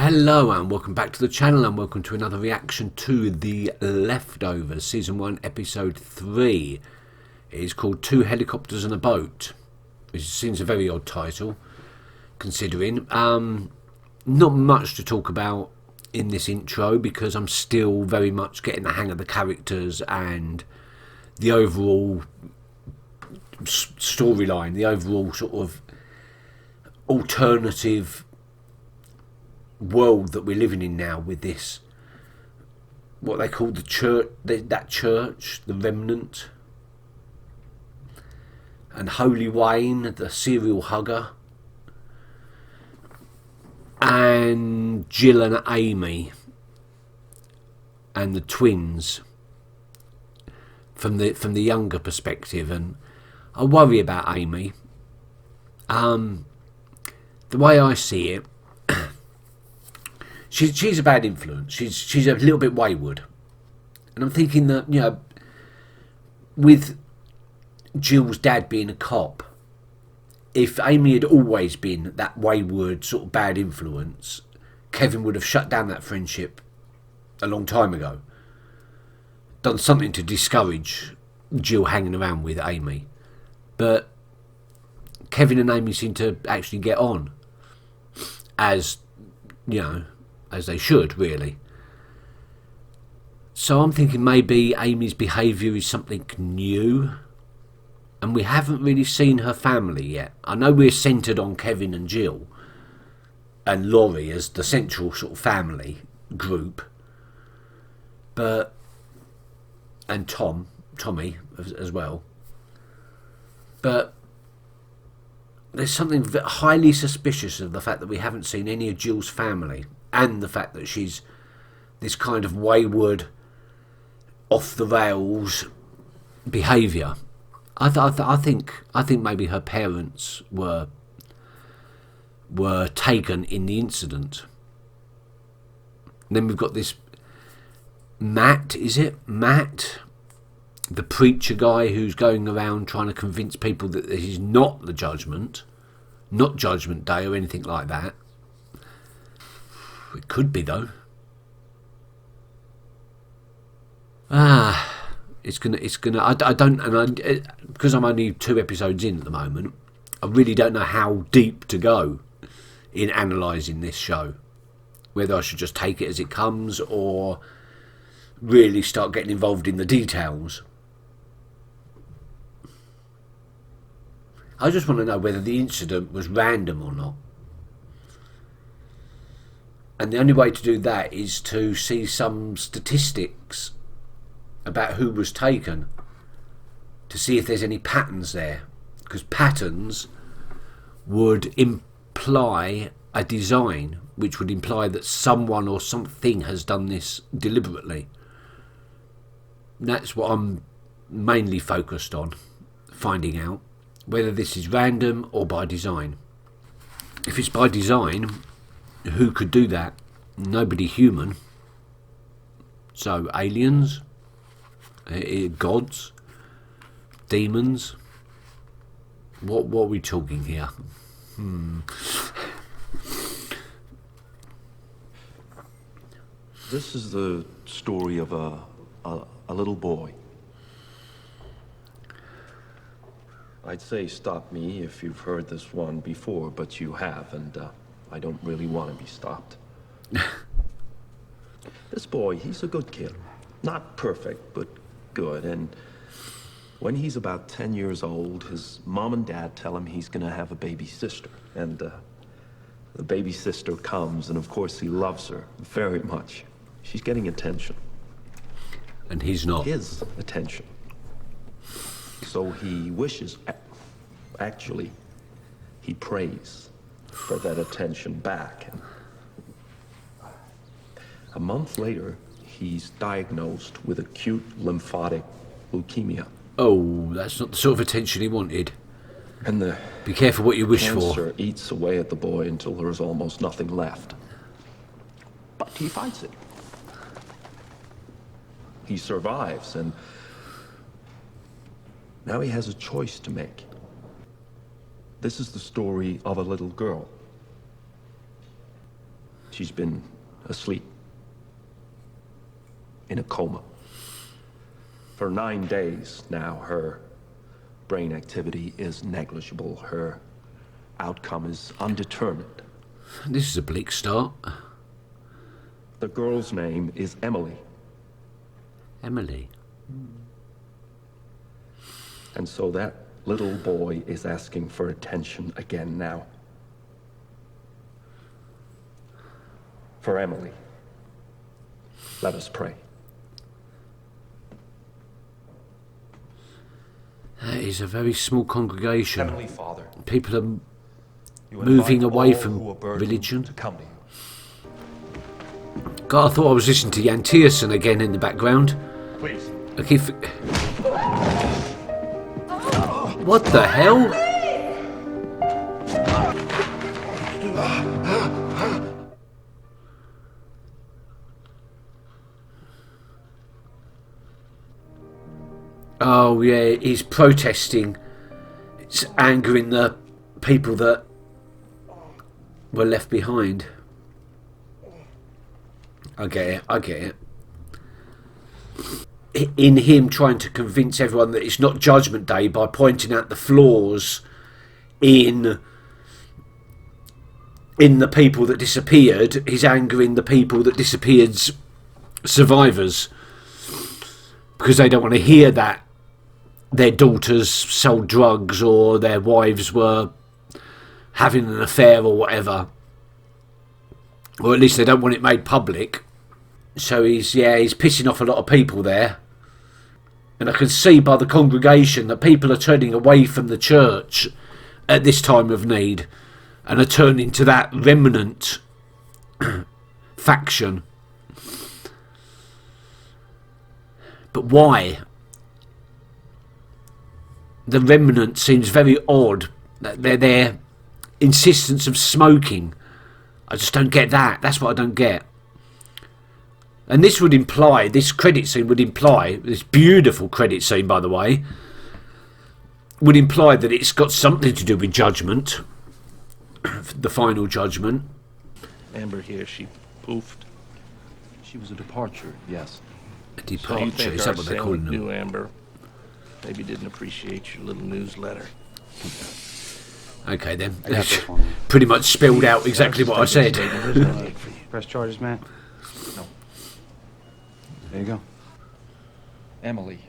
Hello and welcome back to the channel and welcome to another reaction to The Leftovers, Season 1, Episode 3. It is called Two Helicopters and a Boat, which seems a very odd title, considering. Not much to talk about in this intro because I'm still very much getting the hang of the characters and the overall storyline, the overall sort of alternative world that we're living in now with this, what they call the church, that church, the remnant, and Holy Wayne, the serial hugger, and Jill and Amy, and the twins from the younger perspective. And I worry about Amy. The way I see it, she's a bad influence. She's a little bit wayward, and I'm thinking that, you know, with Jill's dad being a cop, if Amy had always been that wayward sort of bad influence, Kevin would have shut down that friendship a long time ago. Done something to discourage Jill hanging around with Amy, but Kevin and Amy seem to actually get on, as you know, as they should, really. So I'm thinking maybe Amy's behaviour is something new, and we haven't really seen her family yet. I know we're centred on Kevin and Jill and Laurie as the central sort of family group, but and Tommy as well, but there's something highly suspicious of the fact that we haven't seen any of Jill's family, and the fact that she's this kind of wayward, off the rails behaviour. I think maybe her parents were taken in the incident. And then we've got this Matt, is it Matt, the preacher guy who's going around trying to convince people that this is not the judgment, not Judgment Day or anything like that. It could be, though. It's gonna. Because I'm only 2 episodes in at the moment, I really don't know how deep to go in analysing this show. Whether I should just take it as it comes or really start getting involved in the details. I just want to know whether the incident was random or not. And the only way to do that is to see some statistics about who was taken, to see if there's any patterns there. Because patterns would imply a design, which would imply that someone or something has done this deliberately. And that's what I'm mainly focused on, finding out whether this is random or by design. If it's by design, who could do that? Nobody human. So aliens, gods, demons. What are we talking here? This is the story of a little boy. I'd say stop me if you've heard this one before, but you have, and I don't really want to be stopped. This boy, he's a good kid. Not perfect, but good. And when he's about 10 years old, his mom and dad tell him he's gonna have a baby sister. And the baby sister comes, and of course he loves her very much. She's getting attention. And he's not. His attention. So he wishes, actually, he prays for that attention back. And a month later, he's diagnosed with acute lymphatic leukemia. Oh, that's not the sort of attention he wanted. And the Be careful what you wish for. cancer eats away at the boy until there's almost nothing left. But he fights it. He survives, and now he has a choice to make. This is the story of a little girl. She's been asleep. In a coma. For 9 days now, her brain activity is negligible. Her outcome is undetermined. This is a bleak start. The girl's name is Emily. Emily. And so that little boy is asking for attention again now. For Emily. Let us pray. That is a very small congregation. Heavenly Father, People are you moving invite away all from who are burdened religion. to come to you. God, I thought I was listening to Jan Tiersen again in the background. Please. I keep... What the hell? Oh yeah, he's protesting. It's angering the people that were left behind. I get it. In him trying to convince everyone that it's not Judgment Day by pointing out the flaws in the people that disappeared, he's angering the people that disappeared's survivors because they don't want to hear that their daughters sold drugs or their wives were having an affair or whatever, or at least they don't want it made public. So he's pissing off a lot of people there. And I can see by the congregation that people are turning away from the church at this time of need and are turning to that remnant faction. But why? The remnant seems very odd. Their insistence of smoking. I just don't get that. That's what I don't get. And this would imply, this credit scene would imply, this beautiful credit scene by the way, would imply that it's got something to do with judgment, the final judgment. Amber here, she poofed. She was a departure, yes. A So you departure, think is that what they're calling Arsene them? knew Amber? Maybe didn't appreciate your little newsletter. Okay then, I got this one. pretty much spelled out exactly what I said. There's no need for you. Press charges, Matt. No. There you go. Emily.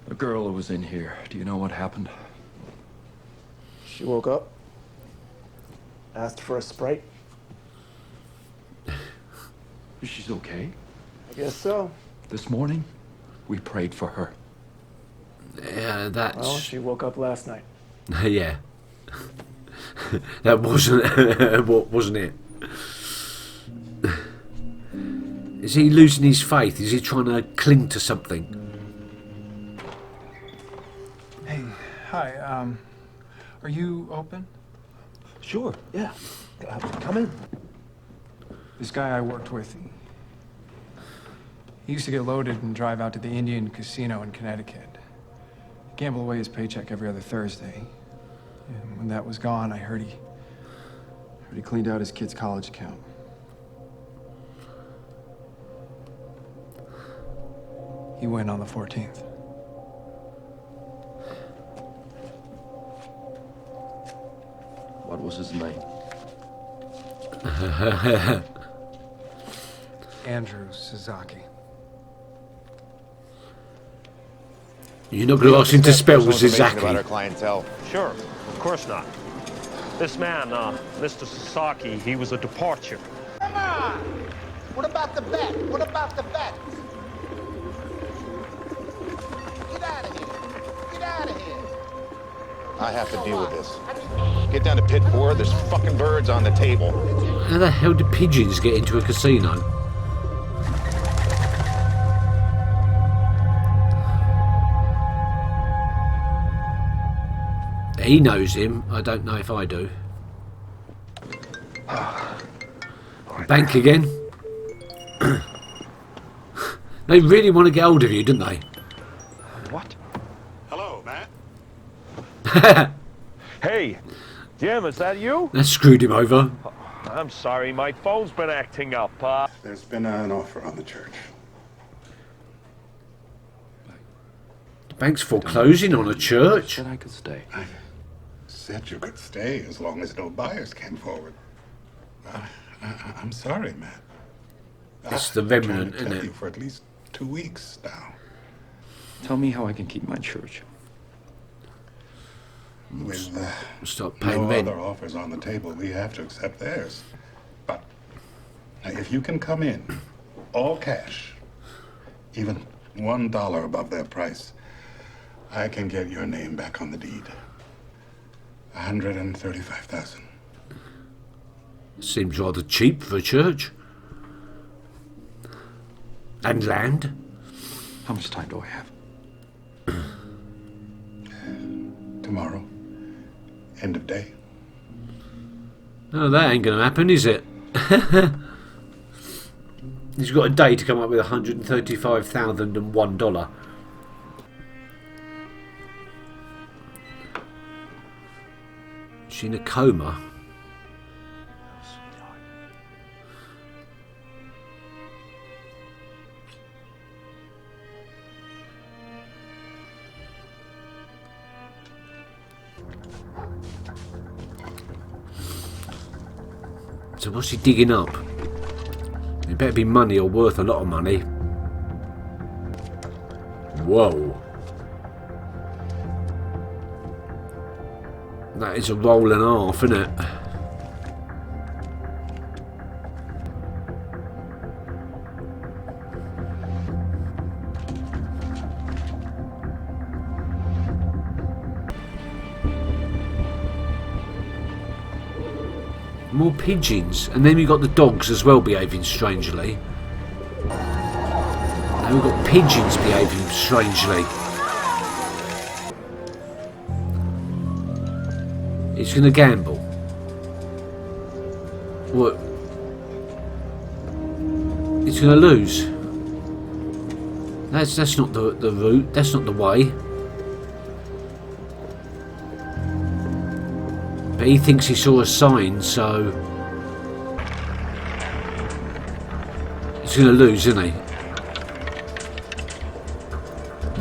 A girl who was in here. Do you know what happened? She woke up, asked for a Sprite. She's okay. I guess so. This morning, we prayed for her. Yeah, that's... Well, she woke up last night. yeah. That wasn't wasn't it? Is he losing his faith? Is he trying to cling to something? Hey, hi, are you open? Sure, yeah. Come in. This guy I worked with, he used to get loaded and drive out to the Indian casino in Connecticut. Gamble away his paycheck every other Thursday. And when that was gone, I heard he cleaned out his kid's college account. He went on the 14th. What was his name? Andrew Suzuki. You're not going to ask him to spell Personal information Zizaki. about our clientele. Sure, of course not. This man, Mr. Sasaki, he was a departure. Come on! What about the bet? What about the bet? Get out of here! Get out of here! I have to deal with this. Get down to pit 4. There's fucking birds on the table. How the hell do pigeons get into a casino? He knows him. I don't know if I do. Bank again. They really want to get hold of you, don't they? What? Hello, Matt. Hey, Jim, is that you? That screwed him over. I'm sorry, my phone's been acting up. There's been an offer on the church. The bank's foreclosing on a church. Said I could stay. I said you could stay as long as no buyers came forward. I'm sorry, Matt. It's the remnant, I've been trying to isn't tell it? you for at least 2 weeks now. Tell me how I can keep my church. With Stop paying no rent. other offers on the table, we have to accept theirs. But if you can come in, all cash, even $1 above their price, I can get your name back on the deed. $135,000. Seems rather cheap for a church. And land. How much time do I have? Tomorrow. End of day. Oh, that ain't gonna happen, is it? He's got a day to come up with $135,001. She's in a coma. So what's he digging up? It better be money or worth a lot of money. Whoa. That is a roll and a half, isn't it? More pigeons, and then we've got the dogs as well behaving strangely. Now we've got pigeons behaving strangely. He's going to gamble. What? He's going to lose. That's not the route. That's not the way. But he thinks he saw a sign, so he's going to lose, isn't he?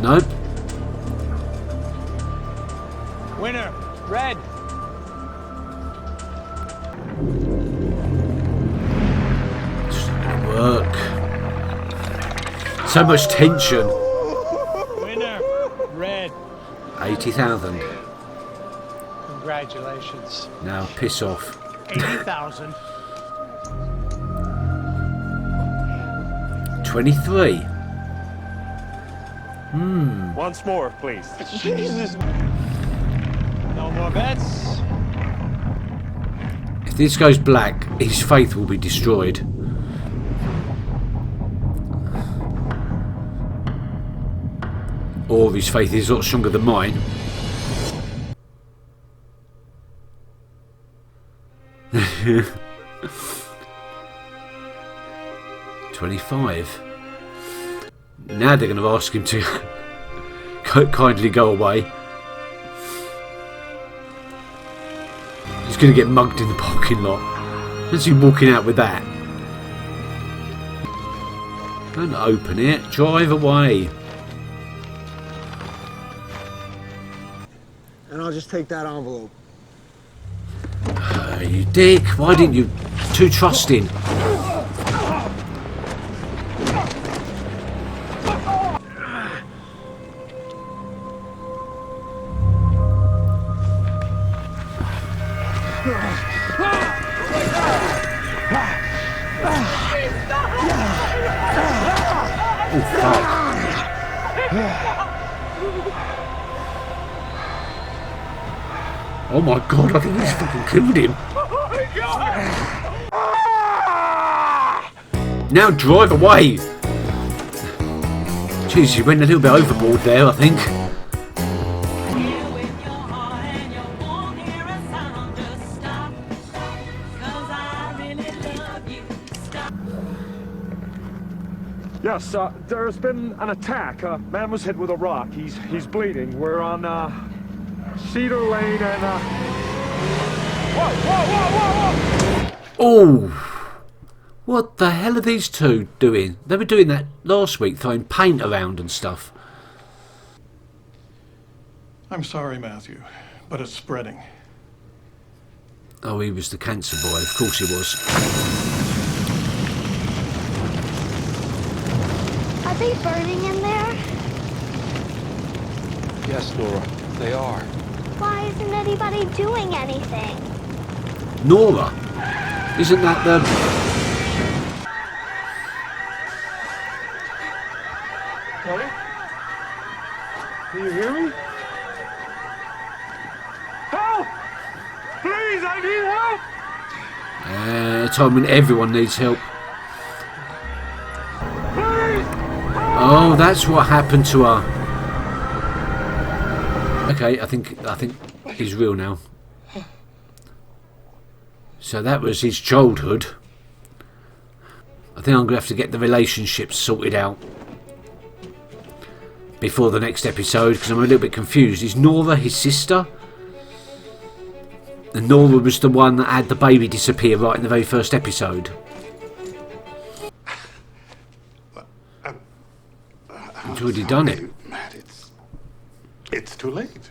Nope. Winner, red. It's not going to work. So much tension. Winner, red. 80,000. Congratulations. Now piss off. 80,000. 23. Once more, please. Jesus. No more bets. If this goes black, his faith will be destroyed. Or his faith is a lot stronger than mine. $25. Now they're going to ask him to kindly go away. He's going to get mugged in the parking lot. What's he walking out with that? Don't open it. Drive away. And I'll just take that envelope. You dick. Why didn't you? Too trusting. Oh, fuck. Oh my god, I think he's fucking killed him. Now drive away! Jeez, you went a little bit overboard there, I think. Yes, there's been an attack. A man was hit with a rock. He's bleeding. We're on Cedar Lane and Whoa! Oh, what the hell are these two doing? They were doing that last week, throwing paint around and stuff. I'm sorry, Matthew, but it's spreading. Oh, he was the cancer boy. Of course he was. Are they burning in there? Yes, Nora, they are. Why isn't anybody doing anything? Nora? Isn't that the... Honey? Can you hear me? Help! Please, I need help! A time when everyone needs help. Please! Oh, that's what happened to her. Okay, I think he's real now. So that was his childhood. I think I'm going to have to get the relationships sorted out before the next episode, because I'm a little bit confused. Is Nora his sister? And Nora was the one that had the baby disappear right in the very first episode. He's already done it. Matt, it's too late.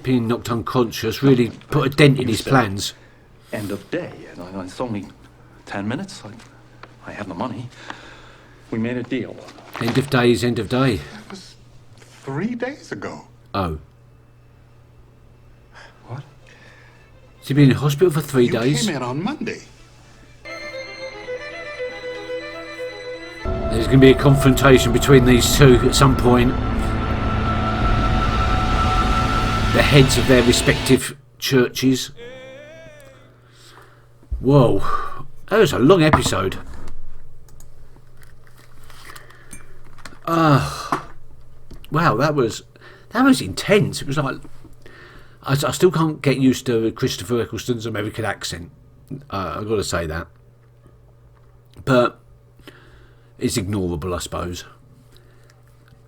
Being knocked unconscious really put a dent in his plans. End of day. It's only 10 minutes. I have the money. We made a deal. End of day is end of day. That was 3 days ago. Oh. What? Has he been in hospital for 3 days? You came in on Monday. There's going to be a confrontation between these two at some point. The heads of their respective churches. Whoa. That was a long episode. Wow, that was intense. It was like... I still can't get used to Christopher Eccleston's American accent. I've got to say that. But it's ignorable, I suppose.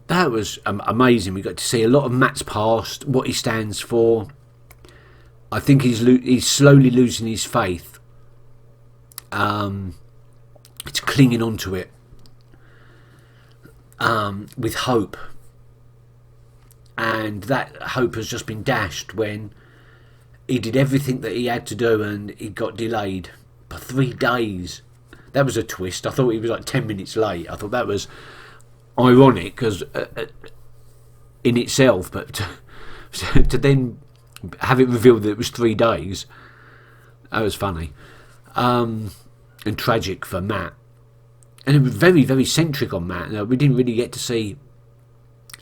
That was amazing. We got to see a lot of Matt's past, what he stands for. I think he's slowly losing his faith. It's clinging onto it with hope. And that hope has just been dashed when he did everything that he had to do and he got delayed for 3 days. That was a twist. I thought he was like 10 minutes late. I thought that was ironic because in itself, but to then have it revealed that it was 3 days, that was funny and tragic for Matt, and it was very, very centric on Matt. We didn't really get to see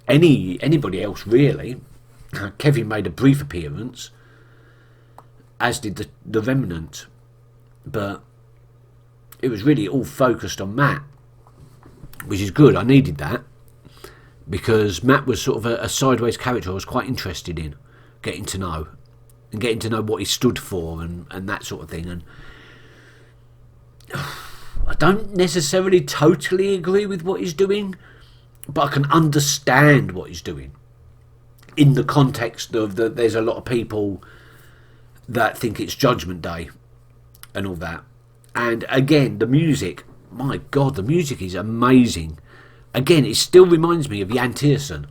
anybody else really. Kevin made a brief appearance, as did the Remnant, but it was really all focused on Matt, which is good. I needed that because Matt was sort of a sideways character I was quite interested in getting to know what he stood for and that sort of thing. And I don't necessarily totally agree with what he's doing, but I can understand what he's doing in the context of that there's a lot of people that think it's Judgment Day and all that. And again, the music, my God, the music is amazing. Again, it still reminds me of Jan Tiersen.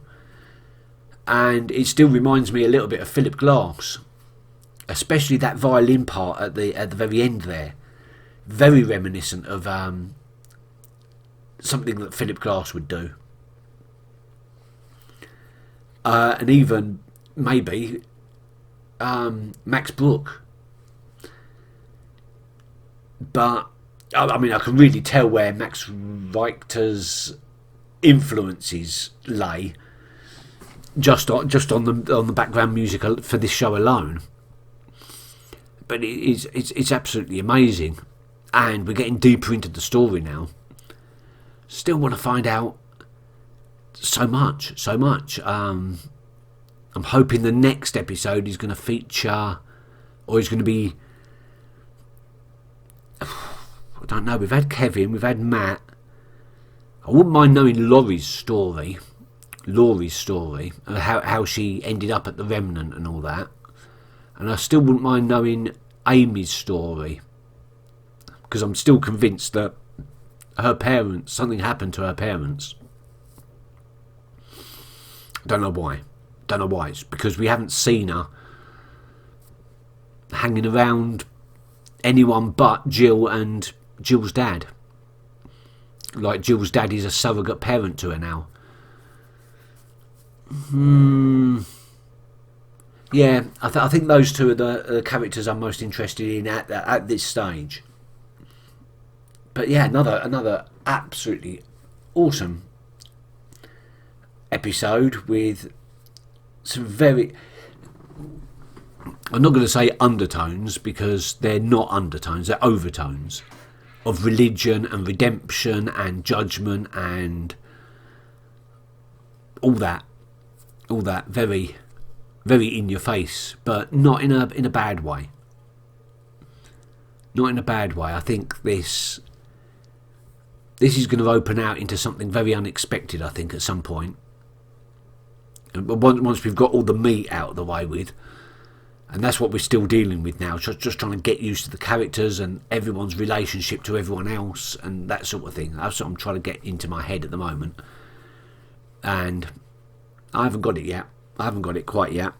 And it still reminds me a little bit of Philip Glass. Especially that violin part at the very end there. Very reminiscent of something that Philip Glass would do. And even, maybe, Max Bruch. But I mean, I can really tell where Max Richter's influences lay just on the background music for this show alone. But it's absolutely amazing, and we're getting deeper into the story now. Still want to find out so much. I'm hoping the next episode is going to feature, or is going to be, I don't know, we've had Kevin, we've had Matt. I wouldn't mind knowing Laurie's story, how she ended up at the Remnant and all that. And I still wouldn't mind knowing Amy's story, because I'm still convinced that her parents, something happened to her parents. Don't know why. Don't know why. It's because we haven't seen her hanging around anyone but Jill and Jill's dad. Like Jill's dad is a surrogate parent to her now. Yeah, I think those two are the characters I'm most interested in at this stage. But yeah, another absolutely awesome episode with some very... I'm not going to say undertones, because they're not undertones, they're overtones of religion and redemption and judgment and all that very, very in your face, but not in a bad way. Not in a bad way. I think this is going to open out into something very unexpected, I think, at some point. And once we've got all the meat out of the way with, and that's what we're still dealing with now, just trying to get used to the characters and everyone's relationship to everyone else and that sort of thing. That's what I'm trying to get into my head at the moment. And I haven't got it yet. I haven't got it quite yet.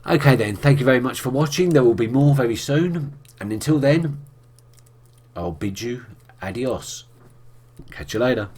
Okay then, thank you very much for watching. There will be more very soon. And until then, I'll bid you adios. Catch you later.